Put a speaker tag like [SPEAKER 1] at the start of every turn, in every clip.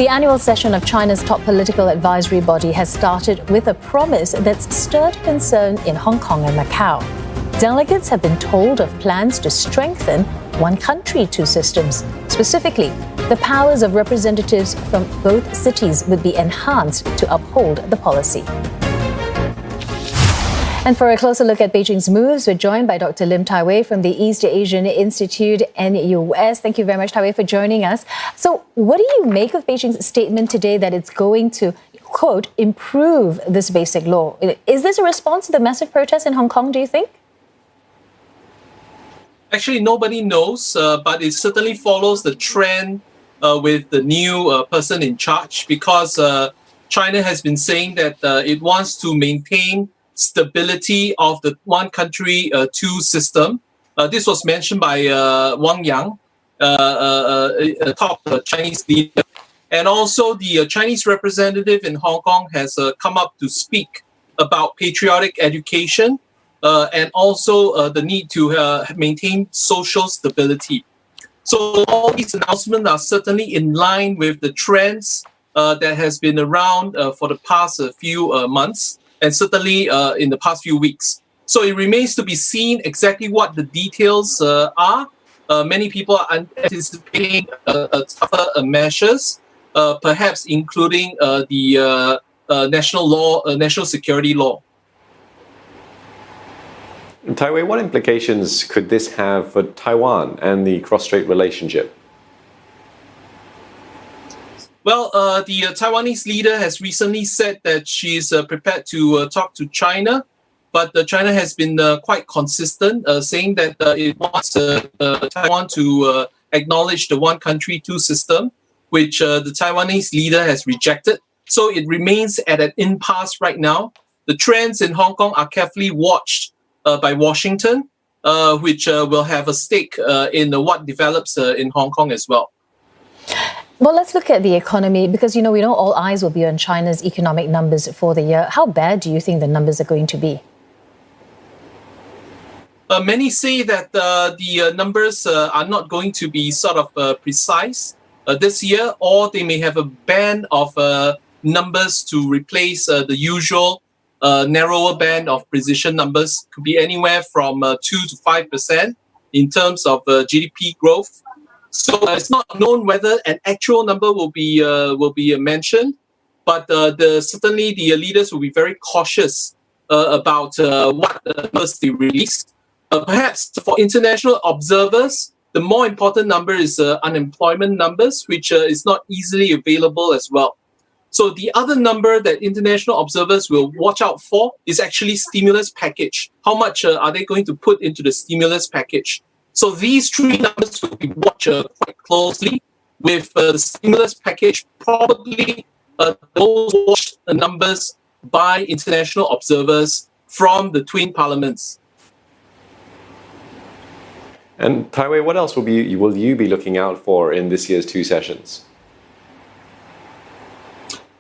[SPEAKER 1] The annual session of China's top political advisory body has started with a promise that's stirred concern in Hong Kong and Macau. Delegates have been told of plans to strengthen one country, two systems. Specifically, the powers of representatives from both cities would be enhanced to uphold the policy. And for a closer look at Beijing's moves, we're joined by Dr. Lim Tai Wei from the East Asian Institute, NUS. Thank you very much, Tai Wei, for joining us. So what do you make of Beijing's statement today that it's going to, quote, improve this basic law? Is this a response to the massive protests in Hong Kong, do you think?
[SPEAKER 2] Actually, nobody knows, but it certainly follows the trend with the new person in charge, because China has been saying that it wants to maintain stability of the one country, two system. This was mentioned by Wang Yang, a top Chinese leader. And also the Chinese representative in Hong Kong has come up to speak about patriotic education and also the need to maintain social stability. So all these announcements are certainly in line with the trends that has been around for the past few months, and certainly in the past few weeks. So it remains to be seen exactly what the details are. Many people are anticipating tougher measures, perhaps including the national security law.
[SPEAKER 3] Tai Wei, what implications could this have for Taiwan and the cross-strait relationship?
[SPEAKER 2] Well, the Taiwanese leader has recently said that she's prepared to talk to China, but China has been quite consistent, saying that it wants Taiwan to acknowledge the one country, two system, which the Taiwanese leader has rejected. So it remains at an impasse right now. The trends in Hong Kong are carefully watched by Washington, which will have a stake in what develops in Hong Kong as well.
[SPEAKER 1] Well, let's look at the economy, because, we know all eyes will be on China's economic numbers for the year. How bad do you think the numbers are going to be?
[SPEAKER 2] Many say that the numbers are not going to be sort of precise this year, or they may have a band of numbers to replace the usual narrower band of precision numbers. Could be anywhere from 2 to 5% in terms of GDP growth. So it's not known whether an actual number will be mentioned, but certainly the leaders will be very cautious about what numbers they release. Perhaps for international observers, the more important number is unemployment numbers, which is not easily available as well. So the other number that international observers will watch out for is actually stimulus package. How much are they going to put into the stimulus package? So these three numbers will be watched quite closely, with the stimulus package probably the most watched numbers by international observers from the twin parliaments.
[SPEAKER 3] And Tai Wei, what else will you be looking out for in this year's two sessions?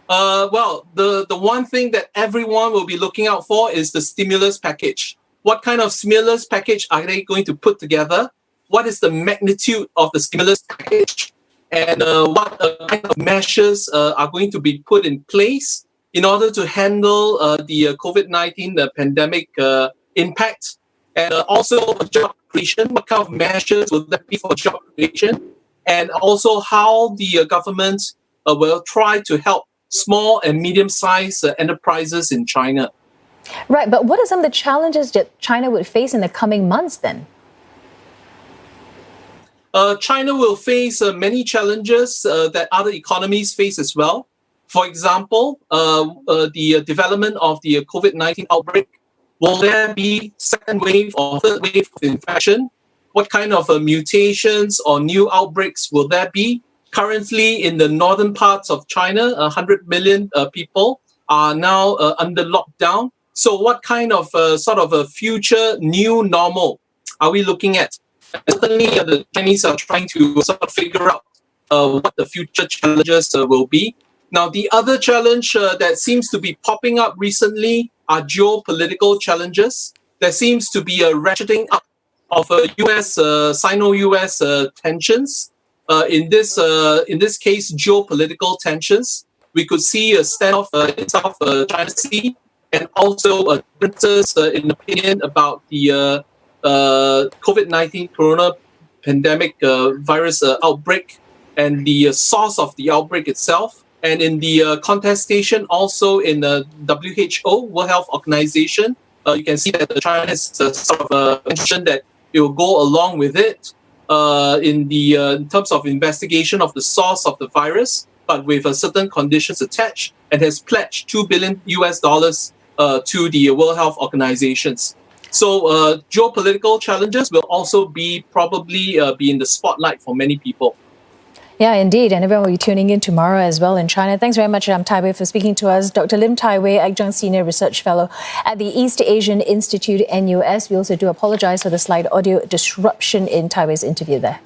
[SPEAKER 2] Well, the one thing that everyone will be looking out for is the stimulus package. What kind of stimulus package are they going to put together? What is the magnitude of the stimulus package? And what kind of measures are going to be put in place in order to handle the COVID-19 pandemic impact? And also job creation. What kind of measures will there be for job creation? And also how the government will try to help small and medium-sized enterprises in China.
[SPEAKER 1] Right, but what are some of the challenges that China would face in the coming months then?
[SPEAKER 2] China will face many challenges that other economies face as well. For example, the development of the COVID-19 outbreak. Will there be second wave or third wave of infection? What kind of mutations or new outbreaks will there be? Currently, in the northern parts of China, 100 million people are now under lockdown. So what kind of sort of a future new normal are we looking at? Certainly, the Chinese are trying to sort of figure out what the future challenges will be. Now, the other challenge that seems to be popping up recently are geopolitical challenges. There seems to be a ratcheting up of US, Sino-US tensions. in this case, geopolitical tensions. We could see a standoff in South China Sea, and also differences in opinion about the COVID-19 corona pandemic virus outbreak and the source of the outbreak itself. And in the contestation also in the WHO, World Health Organization, you can see that China has sort of mentioned that it will go along with it in terms of investigation of the source of the virus, but with certain conditions attached, and has pledged $2 billion to the World Health Organizations. So geopolitical challenges will also probably be in the spotlight for many people.
[SPEAKER 1] Yeah, indeed. And everyone will be tuning in tomorrow as well in China. Thanks very much, Tai Wei, for speaking to us. Dr. Lim Tai Wei, Adjunct Senior Research Fellow at the East Asian Institute, NUS. We also do apologize for the slight audio disruption in Tai Wei's interview there.